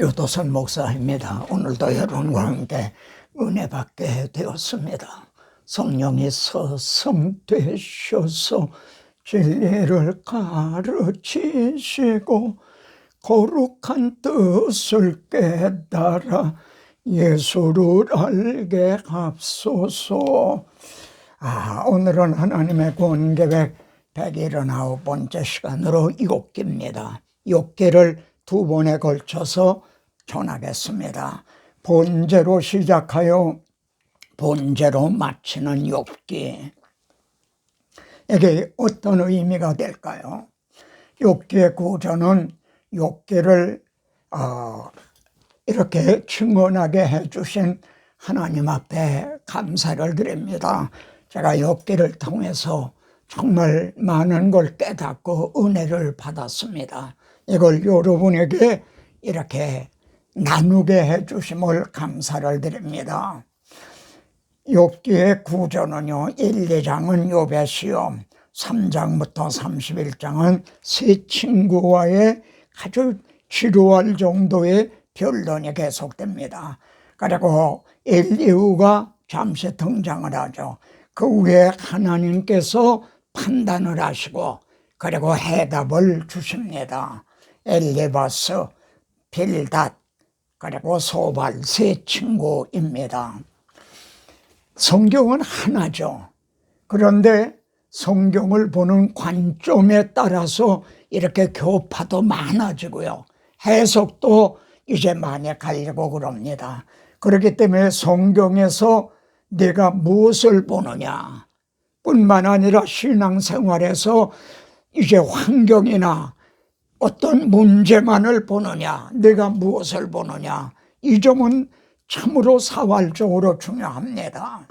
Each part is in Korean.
유도선 목사입니다. 오늘도 여러분과 함께 은혜 받게 되었습니다. 성령이 서성되셔서 진리를 가르치시고 거룩한 뜻을 깨달아 예수를 알게 합소서. 오늘은 하나님의 구원 계획 179번째 시간으로 욥기입니다. 욥기를 두 번에 걸쳐서 전하겠습니다. 본제로 시작하여 본제로 마치는 욥기. 이게 어떤 의미가 될까요? 욥기의 구조는 욥기를 이렇게 증언하게 해주신 하나님 앞에 감사를 드립니다. 제가 욥기를 통해서 정말 많은 걸 깨닫고 은혜를 받았습니다. 이걸 여러분에게 이렇게 나누게 해주심을 감사를 드립니다. 욥기의 구조는요, 1, 2장은 욥의 시험, 3장부터 31장은 세 친구와의 아주 지루할 정도의 변론이 계속됩니다. 그리고 엘리후가 잠시 등장을 하죠. 그 후에 하나님께서 판단을 하시고 그리고 해답을 주십니다. 엘리바스, 빌닷, 그리고 소발 세 친구입니다. 성경은 하나죠. 그런데 성경을 보는 관점에 따라서 이렇게 교파도 많아지고요. 해석도 이제 많이 갈리고 그럽니다. 그렇기 때문에 성경에서 내가 무엇을 보느냐 뿐만 아니라 신앙생활에서 이제 환경이나 어떤 문제만을 보느냐, 내가 무엇을 보느냐, 이 점은 참으로 사활적으로 중요합니다.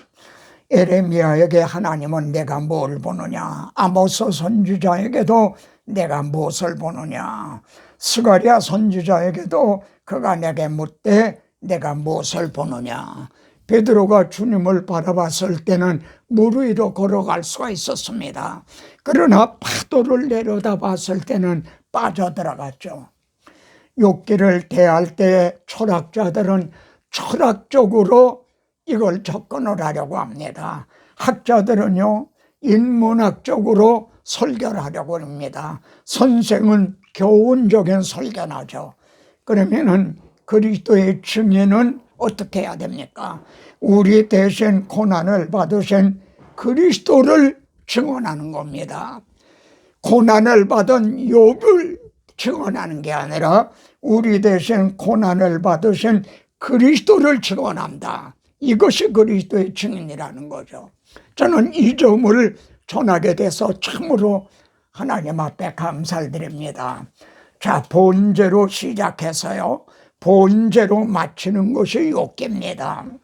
에레미야에게 하나님은 내가 뭘 보느냐, 아모스 선지자에게도 내가 무엇을 보느냐, 스가랴 선지자에게도 그가 내게 묻되 내가 무엇을 보느냐. 베드로가 주님을 바라봤을 때는 물 위로 걸어갈 수가 있었습니다. 그러나 파도를 내려다봤을 때는 빠져들어갔죠. 욥기를 대할 때 철학자들은 철학적으로 이걸 접근을 하려고 합니다. 학자들은요, 인문학적으로 설교를 하려고 합니다. 선생은 교훈적인 설교를 하죠. 그러면은 그리스도의 증인은 어떻게 해야 됩니까? 우리 대신 고난을 받으신 그리스도를 증언하는 겁니다. 고난을 받은 욥을 증언하는 게 아니라 우리 대신 고난을 받으신 그리스도를 증언한다. 이것이 그리스도의 증인이라는 거죠. 저는 이 점을 전하게 돼서 참으로 하나님 앞에 감사를 드립니다. 자, 본제로 시작해서요, 본제로 마치는 것이 욥기입니다.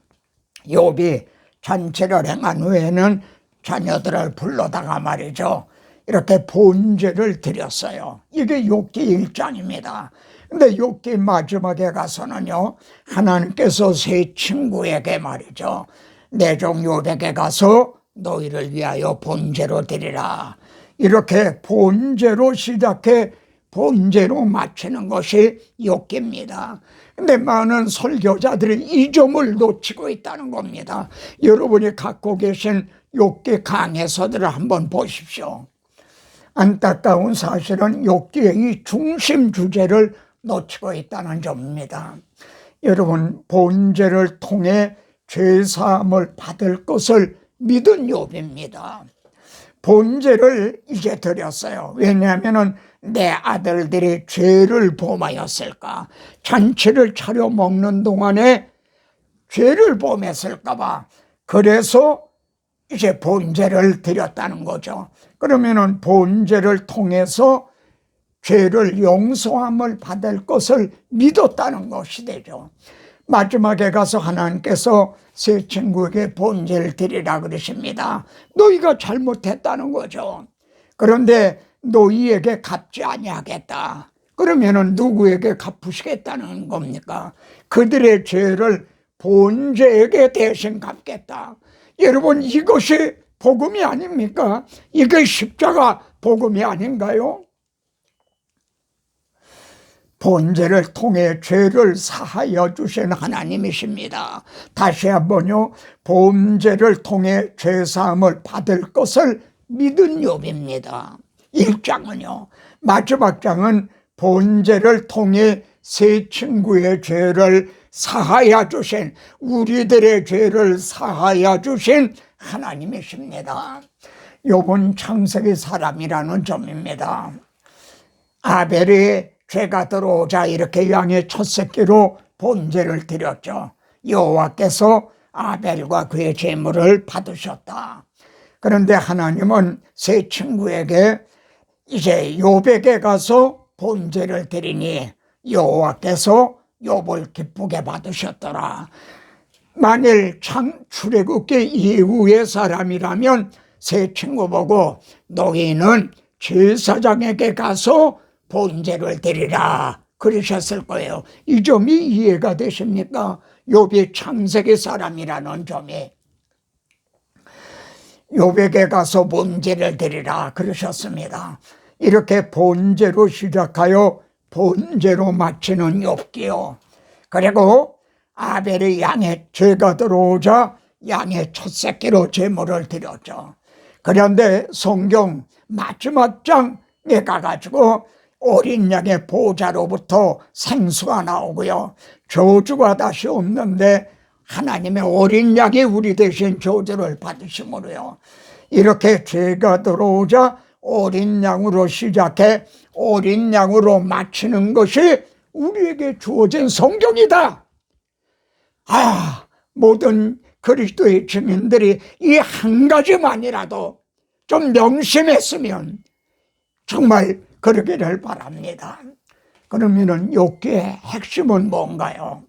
욥이 잔치를 행한 후에는 자녀들을 불러다가 말이죠, 이렇게 본제를 드렸어요. 이게 욥기 1장입니다. 근데 욥기 마지막에 가서는요, 하나님께서 세 친구에게 말이죠, 내 종 욥에게 가서 너희를 위하여 본제로 드리라. 이렇게 본제로 시작해 본제로 마치는 것이 욥기입니다. 근데 많은 설교자들이 이 점을 놓치고 있다는 겁니다. 여러분이 갖고 계신 욥기 강해서들을 한번 보십시오. 안타까운 사실은 욥기의 이 중심 주제를 놓치고 있다는 점입니다. 여러분, 본제를 통해 죄사함을 받을 것을 믿은 욥입니다. 본제를 이제 드렸어요. 왜냐하면 내 아들들이 죄를 범하였을까, 잔치를 차려 먹는 동안에 죄를 범했을까 봐, 그래서 이제 본제를 드렸다는 거죠. 그러면은 본제를 통해서 죄를 용서함을 받을 것을 믿었다는 것이 되죠. 마지막에 가서 하나님께서 세 친구에게 본제를 드리라 그러십니다. 너희가 잘못했다는 거죠. 그런데 너희에게 갚지 아니하겠다. 그러면은 누구에게 갚으시겠다는 겁니까? 그들의 죄를 본제에게 대신 갚겠다. 여러분, 이것이 복음이 아닙니까? 이게 십자가 복음이 아닌가요? 번제를 통해 죄를 사하여 주신 하나님이십니다. 다시 한번요. 번제를 통해 죄사함을 받을 것을 믿은 욥입니다. 1장은요. 마지막 장은 번제를 통해 세 친구의 죄를 사하여 주신, 우리들의 죄를 사하여 주신 하나님이십니다. 욥은 창세기 사람이라는 점입니다. 아벨이 죄가 들어오자 이렇게 양의 첫 새끼로 번제를 드렸죠. 여호와께서 아벨과 그의 제물을 받으셨다. 그런데 하나님은 세 친구에게 이제 욥에게 가서 번제를 드리니 여호와께서 욥을 기쁘게 받으셨더라. 만일 출애굽기 이후의 사람이라면 세 친구 보고 너희는 제사장에게 가서 번제를 드리라 그러셨을 거예요. 이 점이 이해가 되십니까? 욥이 창세기 사람이라는 점이. 욥에게 가서 번제를 드리라 그러셨습니다. 이렇게 번제로 시작하여 번제로 마치는 욥기요. 그리고 아벨이 양의 죄가 들어오자 양의 첫 새끼로 제물을 드렸죠. 그런데 성경 마지막 장에 가가지고 어린 양의 보좌로부터 생수가 나오고요. 저주가 다시 없는데 하나님의 어린 양이 우리 대신 저주를 받으심으로요. 이렇게 죄가 들어오자 어린 양으로 시작해 어린 양으로 마치는 것이 우리에게 주어진 성경이다. 모든 그리스도의 증인들이 이 한 가지만이라도 좀 명심했으면 정말 그러기를 바랍니다. 그러면은 욥기의 핵심은 뭔가요?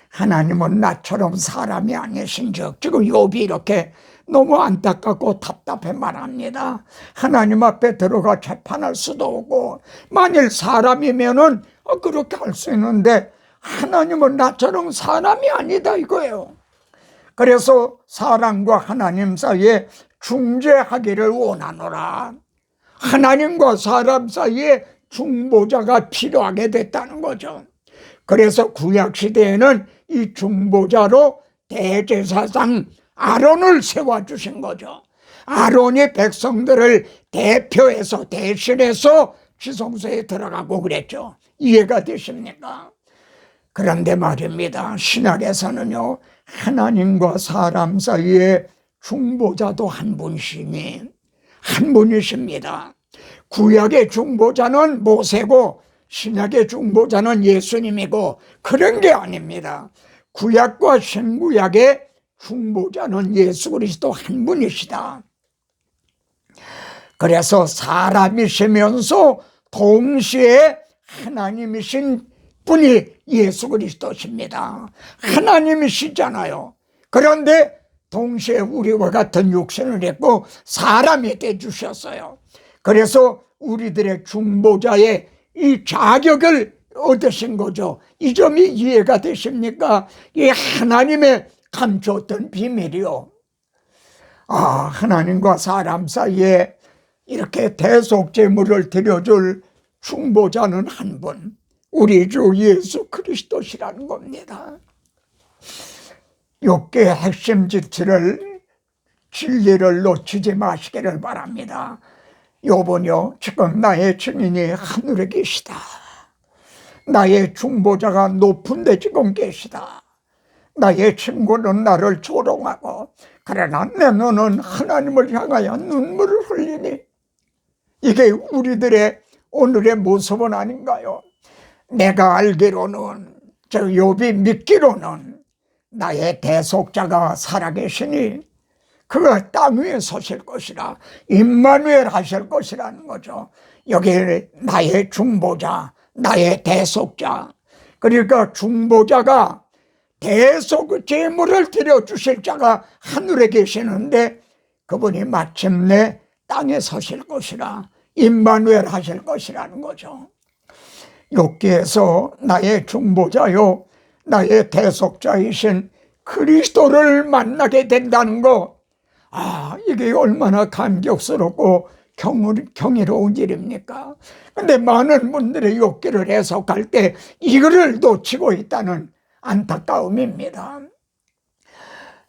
하나님은 나처럼 사람이 아니신즉, 지금 욥이 이렇게 너무 안타깝고 답답해 말합니다. 하나님 앞에 들어가 재판할 수도 없고, 만일 사람이면은 그렇게 할 수 있는데 하나님은 나처럼 사람이 아니다 이거예요. 그래서 사람과 하나님 사이에 중재하기를 원하노라. 하나님과 사람 사이에 중보자가 필요하게 됐다는 거죠. 그래서 구약시대에는 이 중보자로 대제사장 아론을 세워주신 거죠. 아론이 백성들을 대표해서 대신해서 지성소에 들어가고 그랬죠. 이해가 되십니까? 그런데 말입니다. 신약에서는요, 하나님과 사람 사이에 중보자도 한 분이십니다. 구약의 중보자는 모세고 신약의 중보자는 예수님이고 그런 게 아닙니다. 구약과 신구약의 중보자는 예수 그리스도 한 분이시다. 그래서 사람이시면서 동시에 하나님이신 분이 예수 그리스도십니다. 하나님이시잖아요. 그런데 동시에 우리와 같은 육신을 했고 사람이 되주셨어요. 그래서 우리들의 중보자의 이 자격을 얻으신 거죠. 이 점이 이해가 되십니까? 이 하나님의 감추었던 비밀이요. 하나님과 사람 사이에 이렇게 대속제물을 드려줄 중보자는 한 분, 우리 주 예수 그리스도시라는 겁니다. 욥기의 핵심 진리를 놓치지 마시기를 바랍니다. 욥은요, 지금 나의 증인이 하늘에 계시다. 나의 중보자가 높은 데 지금 계시다. 나의 친구는 나를 조롱하고 그러나 내 눈은 하나님을 향하여 눈물을 흘리니, 이게 우리들의 오늘의 모습은 아닌가요? 내가 알기로는, 저 욥이 믿기로는 나의 대속자가 살아계시니 그가 땅 위에 서실 것이라, 임마누엘 하실 것이라는 거죠. 여기 나의 중보자, 나의 대속자, 그러니까 중보자가 대속 제물을 드려주실 자가 하늘에 계시는데 그분이 마침내 땅에 서실 것이라, 임마누엘 하실 것이라는 거죠. 욥기에서 나의 중보자요, 나의 대속자이신 그리스도를 만나게 된다는 거, 이게 얼마나 감격스럽고 경이로운 일입니까? 근데 많은 분들이 욥기를 해석할 때 이거를 놓치고 있다는 안타까움입니다.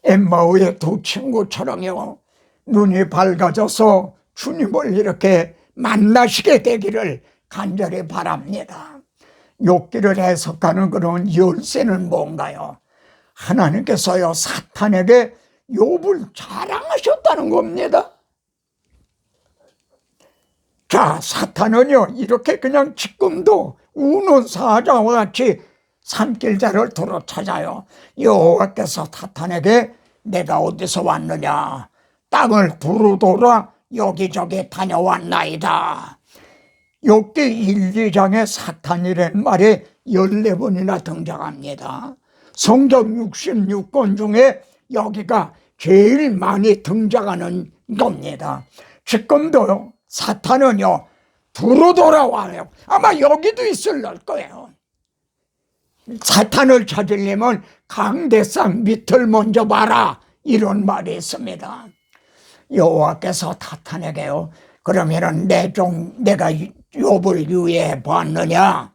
엠마오의 두 친구처럼요, 눈이 밝아져서 주님을 이렇게 만나시게 되기를 간절히 바랍니다. 욥기를 해석하는 그런 열쇠는 뭔가요? 하나님께서요, 사탄에게 욥을 자랑하셨다는 겁니다. 자, 사탄은요, 이렇게 그냥 지금도 우는 사자와 같이 산길자를 두루 찾아요. 여호와께서 사탄에게 내가 어디서 왔느냐, 땅을 두루 돌아 여기저기 다녀왔나이다. 욥기 1, 2장에 사탄이라는 말이 14번이나 등장합니다. 성경 66권 중에 여기가 제일 많이 등장하는 겁니다. 지금도 사탄은요, 두루 돌아와요. 아마 여기도 있을 거예요. 사탄을 찾으려면 강대상 밑을 먼저 봐라, 이런 말이 있습니다. 여호와께서 사탄에게요, 그러면은 내가 욥을 유예해 보았느냐?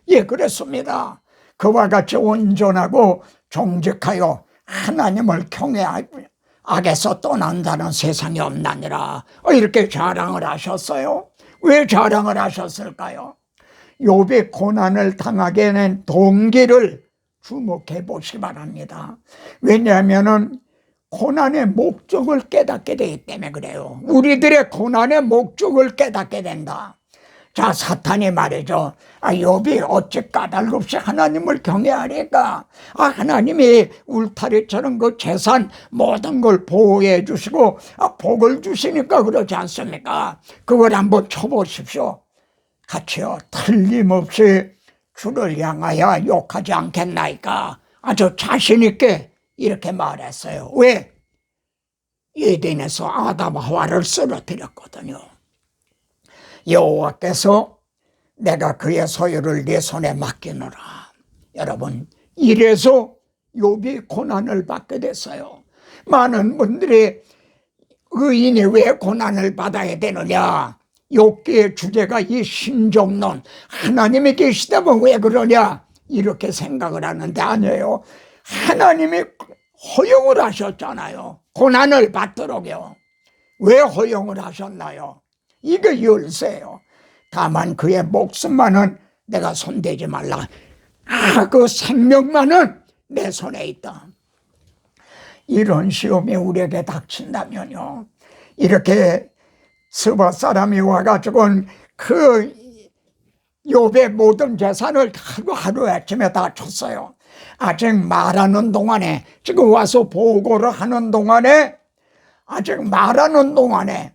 예, 그랬습니다. 그와 같이 온전하고 정직하여 하나님을 경외하여 악에서 떠난다는 세상이 없나니라, 이렇게 자랑을 하셨어요. 왜 자랑을 하셨을까요? 욥이 고난을 당하게 된 동기를 주목해 보시기 바랍니다. 왜냐하면 고난의 목적을 깨닫게 되기 때문에 그래요. 우리들의 고난의 목적을 깨닫게 된다. 자, 사탄이 말이죠. 욥이 어찌 까닭 없이 하나님을 경외하리까? 하나님이 울타리처럼 그 재산 모든 걸 보호해 주시고 복을 주시니까 그러지 않습니까? 그걸 한번 쳐보십시오. 같이요. 틀림없이 주를 향하여 욕하지 않겠나이까? 아주 자신 있게 이렇게 말했어요. 왜? 에덴에서 아담 하와를 쓰러뜨렸거든요. 여호와께서 내가 그의 소유를 네 손에 맡기노라. 여러분, 이래서 욥이 고난을 받게 됐어요. 많은 분들이 의인이 왜 고난을 받아야 되느냐, 욥기의 주제가 이 신종론, 하나님이 계시다면 왜 그러냐, 이렇게 생각을 하는데 아니에요. 하나님이 허용을 하셨잖아요. 고난을 받도록요. 왜 허용을 하셨나요? 이게 열쇠예요. 다만 그의 목숨만은 내가 손대지 말라. 그 생명만은 내 손에 있다. 이런 시험이 우리에게 닥친다면요, 이렇게 스바 사람이 와가지고는 그 욥의 모든 재산을 하루 아침에 다 줬어요. 아직 말하는 동안에, 지금 와서 보고를 하는 동안에, 아직 말하는 동안에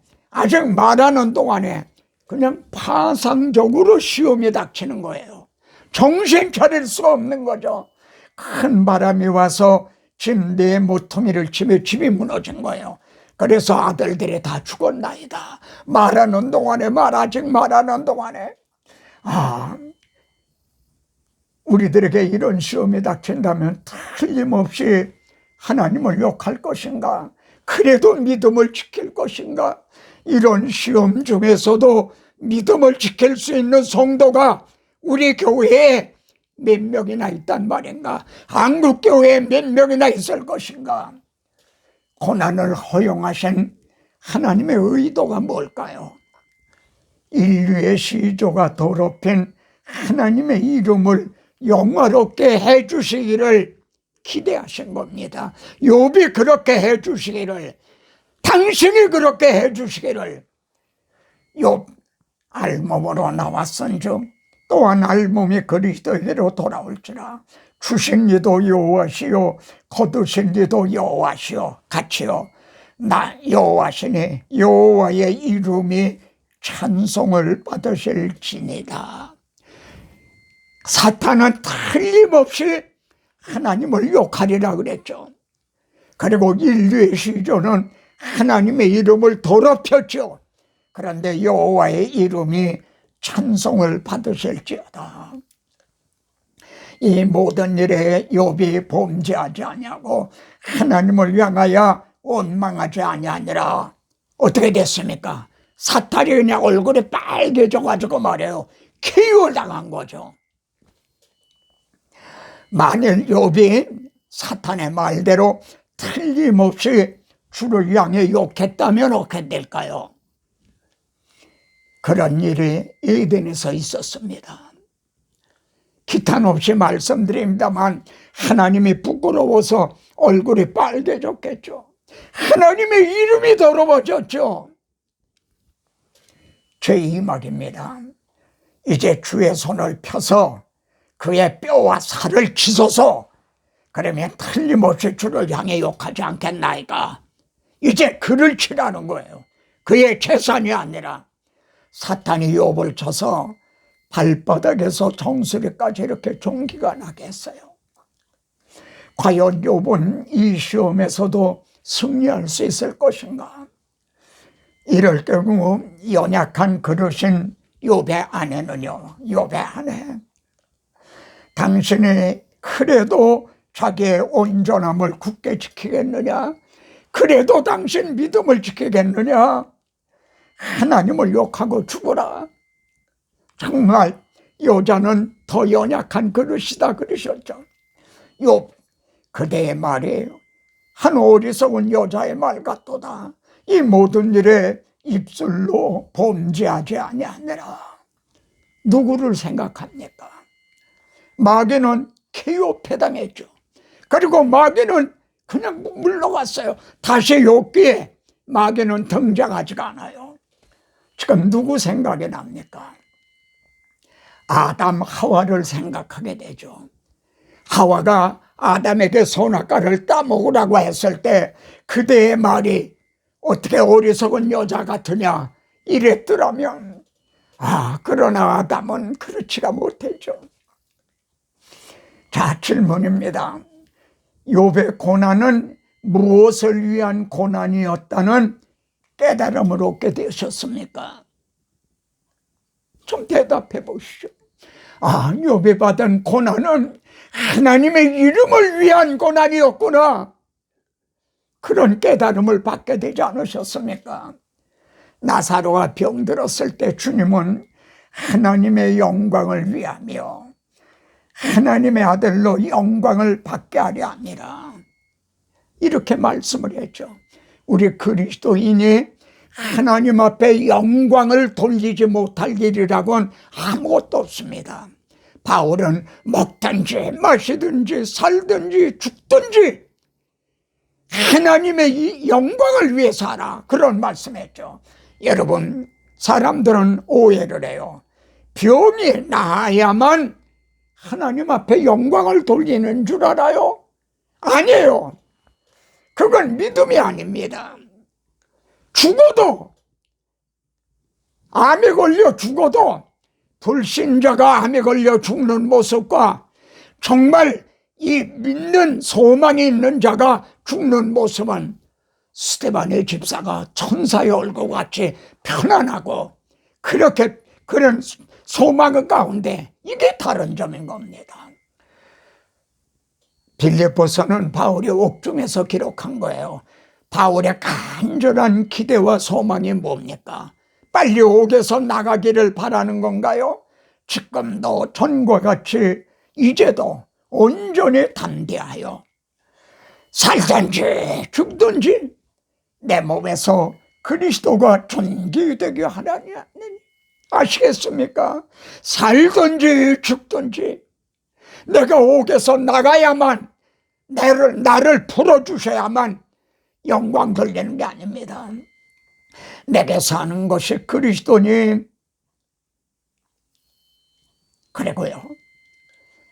그냥 파상적으로 시험이 닥치는 거예요. 정신 차릴 수가 없는 거죠. 큰 바람이 와서 침대의 모퉁이를 치며 집이 무너진 거예요. 그래서 아들들이 다 죽었나이다. 아직 말하는 동안에. 우리들에게 이런 시험이 닥친다면 틀림없이 하나님을 욕할 것인가? 그래도 믿음을 지킬 것인가? 이런 시험 중에서도 믿음을 지킬 수 있는 성도가 우리 교회에 몇 명이나 있단 말인가? 한국 교회에 몇 명이나 있을 것인가? 고난을 허용하신 하나님의 의도가 뭘까요? 인류의 시조가 더럽힌 하나님의 이름을 영화롭게 해주시기를 기대하신 겁니다. 욥이 그렇게 해주시기를, 당신이 그렇게 해주시기를. 욥 알몸으로 나왔은즉 또한 알몸이 그리스도에게로 돌아올지라. 주신 이도 여호와시요 거두신 이도 여호와시요. 같이요. 나 여호와시니 여호와의 이름이 찬송을 받으실지니라. 사탄은 틀림없이 하나님을 욕하리라 그랬죠. 그리고 인류의 시조는 하나님의 이름을 더럽혔죠. 그런데 여호와의 이름이 찬송을 받으실지어다. 이 모든 일에 욥이 범죄하지 아니하고 하나님을 향하여 원망하지 아니하니라. 어떻게 됐습니까? 사탄이 그냥 얼굴이 빨개져가지고 말이에요. KO 당한 거죠. 만일 욥이 사탄의 말대로 틀림없이 주를 향해 욕했다면 어떻게 될까요? 그런 일이 에덴에서 있었습니다. 기탄 없이 말씀드립니다만 하나님이 부끄러워서 얼굴이 빨개졌겠죠. 하나님의 이름이 더러워졌죠. 제 이 말입니다. 이제 주의 손을 펴서 그의 뼈와 살을 치소서. 그러면 틀림없이 주를 향해 욕하지 않겠나이까. 이제 그를 치라는 거예요. 그의 재산이 아니라. 사탄이 욥을 쳐서 발바닥에서 정수리까지 이렇게 종기가 나게 했어요. 과연 욥은 이 시험에서도 승리할 수 있을 것인가? 이럴 경우 연약한 그릇인 욥의 아내는요, 욥의 아내, 당신이 그래도 자기의 온전함을 굳게 지키겠느냐? 그래도 당신 믿음을 지키겠느냐? 하나님을 욕하고 죽어라. 정말 여자는 더 연약한 그릇이다 그러셨죠. 욥, 그대의 말이 한 어리석은 여자의 말 같도다. 이 모든 일에 입술로 범죄하지 아니하느라. 누구를 생각합니까? 마귀는 KO 당했죠. 그리고 마귀는 그냥 물러갔어요. 다시 욥기에 마귀는 등장하지가 않아요. 지금 누구 생각이 납니까? 아담 하와를 생각하게 되죠. 하와가 아담에게 선악과를 따먹으라고 했을 때 그대의 말이 어떻게 어리석은 여자 같으냐 이랬더라면, 그러나 아담은 그렇지가 못했죠. 자, 질문입니다. 욥의 고난은 무엇을 위한 고난이었다는 깨달음을 얻게 되셨습니까? 좀 대답해 보시죠. 욥이 받은 고난은 하나님의 이름을 위한 고난이었구나. 그런 깨달음을 받게 되지 않으셨습니까? 나사로가 병들었을 때 주님은 하나님의 영광을 위하며 하나님의 아들로 영광을 받게 하려 함이라. 이렇게 말씀을 했죠. 우리 그리스도인이 하나님 앞에 영광을 돌리지 못할 일이라고는 아무것도 없습니다. 바울은 먹든지 마시든지 살든지 죽든지 하나님의 이 영광을 위해서 하라, 그런 말씀했죠. 여러분, 사람들은 오해를 해요. 병이 나아야만 하나님 앞에 영광을 돌리는 줄 알아요? 아니에요. 그건 믿음이 아닙니다. 죽어도, 암에 걸려 죽어도 불신자가 암에 걸려 죽는 모습과 정말 이 믿는 소망이 있는 자가 죽는 모습은 스데반의 집사가 천사의 얼굴같이 편안하고 그렇게 그런 소망의 가운데, 이게 다른 점인 겁니다. 빌립보서는 바울이 옥중에서 기록한 거예요. 바울의 간절한 기대와 소망이 뭡니까? 빨리 옥에서 나가기를 바라는 건가요? 지금도 전과 같이 이제도 온전히 담대하여 살든지 죽든지 내 몸에서 그리스도가 존귀되게 하라니. 아시겠습니까? 살든지 죽든지 내가 옥에서 나가야만, 나를 풀어주셔야만 영광 돌리는 게 아닙니다. 내게 사는 것이 그리스도니, 그리고요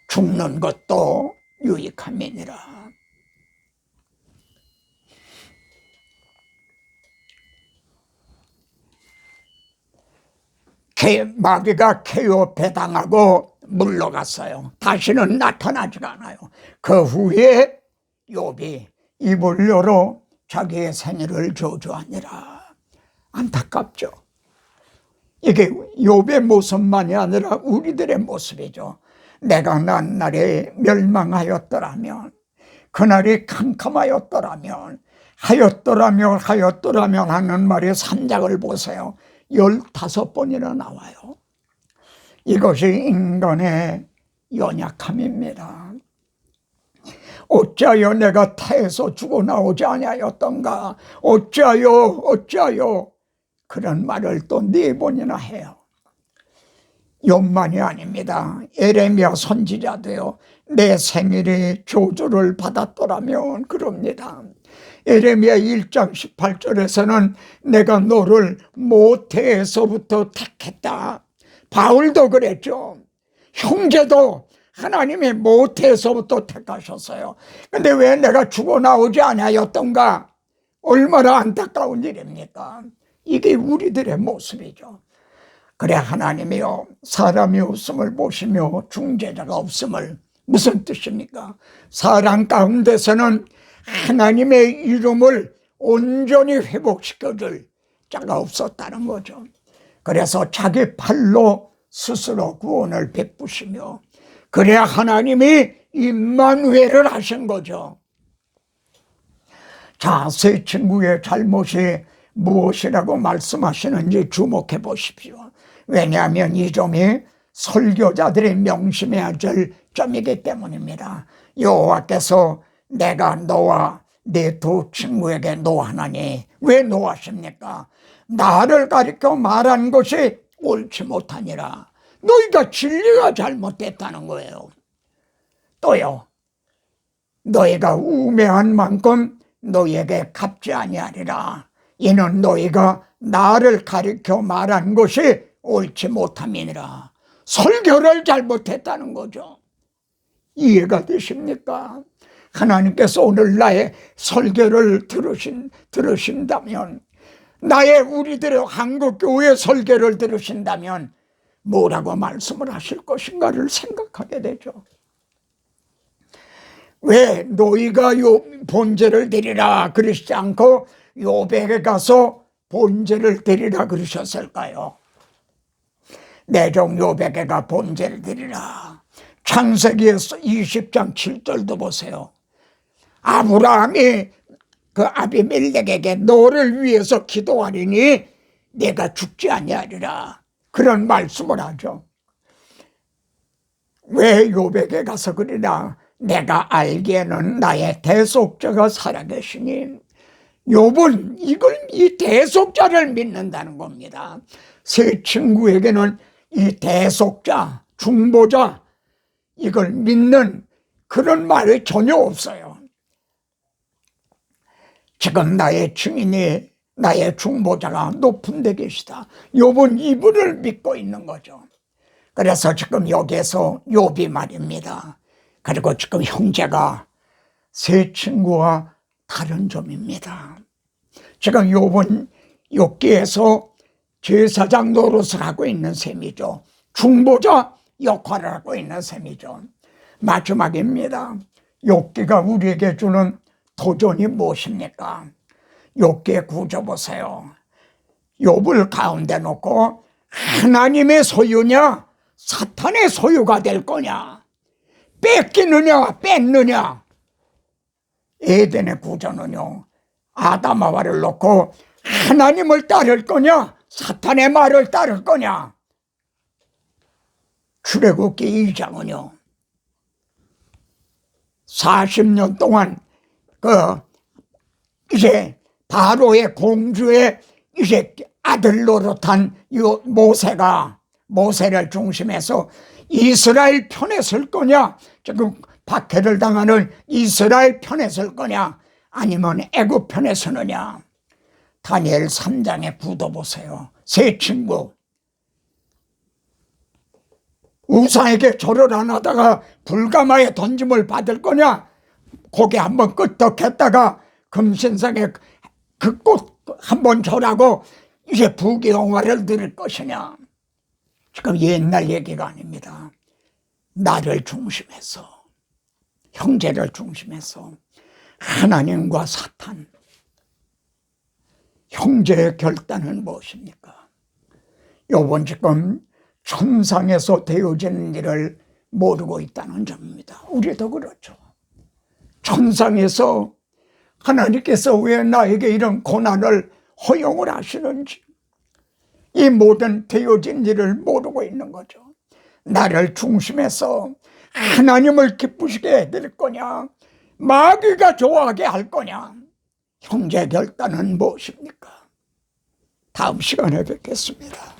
죽는 것도 유익함이니라. 마귀가 KO 배당하고 물러갔어요. 다시는 나타나지가 않아요. 그 후에 욥이 입을 열어 자기의 생애를 저주하니라. 안타깝죠. 이게 욥의 모습만이 아니라 우리들의 모습이죠. 내가 난 날에 멸망하였더라면, 그날이 캄캄하였더라면, 하였더라면 하는 말의 산작을 보세요. 15번이나 나와요. 이것이 인간의 연약함입니다. 어찌하여 내가 태에서 죽어나오지 아니하였던가, 어찌하여 그런 말을 또 4번이나 해요. 욥만이 아닙니다. 에레미야 선지자도요, 내 생일에 저주를 받았더라면 그럽니다. 에레미야 1장 18절에서는 내가 너를 모태에서부터 택했다. 바울도 그랬죠. 형제도 하나님이 모태에서부터 택하셨어요. 근데 왜 내가 죽어나오지 아니하였던가? 얼마나 안타까운 일입니까? 이게 우리들의 모습이죠. 그래 하나님이요, 사람이 없음을 보시며 중재자가 없음을, 무슨 뜻입니까? 사람 가운데서는 하나님의 이름을 온전히 회복시켜줄 자가 없었다는 거죠. 그래서 자기 팔로 스스로 구원을 베푸시며, 그래야 하나님이 임마누엘을 하신 거죠. 자, 세 친구의 잘못이 무엇이라고 말씀하시는지 주목해 보십시오. 왜냐하면 이 점이 설교자들이 명심해야 될 점이기 때문입니다. 여호와께서 내가 너와 네 2 친구에게 노하나니, 왜 노하십니까? 나를 가리켜 말한 것이 옳지 못하니라. 너희가 진리가 잘못됐다는 거예요. 또요, 너희가 우매한 만큼 너희에게 갚지 아니하리라. 이는 너희가 나를 가리켜 말한 것이 옳지 못함이니라. 설교를 잘못했다는 거죠. 이해가 되십니까? 하나님께서 오늘 나의 설교를 들으신다면, 우리들의 한국교회 설교를 들으신다면 뭐라고 말씀을 하실 것인가를 생각하게 되죠. 왜 너희가 본제를 드리라 그러시지 않고 욥에게 가서 본제를 드리라 그러셨을까요? 내 종 욥에게 가 본제를 드리라. 창세기 20장 7절도 보세요. 아브라함이 그 아비멜렉에게 너를 위해서 기도하리니 내가 죽지 아니하리라, 그런 말씀을 하죠. 왜 욥에게 가서 그러나? 내가 알기에는 나의 대속자가 살아계시니, 욥은 이 대속자를 믿는다는 겁니다. 세 친구에게는 이 대속자, 중보자, 이걸 믿는 그런 말이 전혀 없어요. 지금 나의 증인이, 나의 중보자가 높은 데 계시다. 욥은 이분을 믿고 있는 거죠. 그래서 지금 여기에서 욥이 말입니다. 그리고 지금 형제가 세 친구와 다른 점입니다. 지금 욥은 욥기에서 제사장 노릇을 하고 있는 셈이죠. 중보자 역할을 하고 있는 셈이죠. 마지막입니다. 욥기가 우리에게 주는 도전이 무엇입니까? 욥기의 구조 보세요. 욥을 가운데 놓고 하나님의 소유냐 사탄의 소유가 될 거냐, 뺏기느냐 뺏느냐. 에덴의 구조는요, 아담 하와를 놓고 하나님을 따를 거냐 사탄의 말을 따를 거냐. 출애굽기 2장은요 40년 동안 이제 바로의 공주의 이제 아들 노릇한 모세를 중심해서 이스라엘 편에 설 거냐, 지금 박해를 당하는 이스라엘 편에 설 거냐, 아니면 애굽 편에 서느냐. 다니엘 3장의 구도 보세요. 세 친구 우상에게 절을 안 하다가 불가마에 던짐을 받을 거냐, 고개 한번 끄덕했다가 금신상에 그 꽃 한번 절하고 이제 부귀영화를 누릴 것이냐. 지금 옛날 얘기가 아닙니다. 나를 중심해서, 형제를 중심해서 하나님과 사탄, 형제의 결단은 무엇입니까? 요번 지금 천상에서 되어지는 일을 모르고 있다는 점입니다. 우리도 그렇죠. 천상에서 하나님께서 왜 나에게 이런 고난을 허용을 하시는지, 이 모든 되어진 일을 모르고 있는 거죠. 나를 중심해서 하나님을 기쁘시게 해드릴 거냐, 마귀가 좋아하게 할 거냐, 형제 결단은 무엇입니까? 다음 시간에 뵙겠습니다.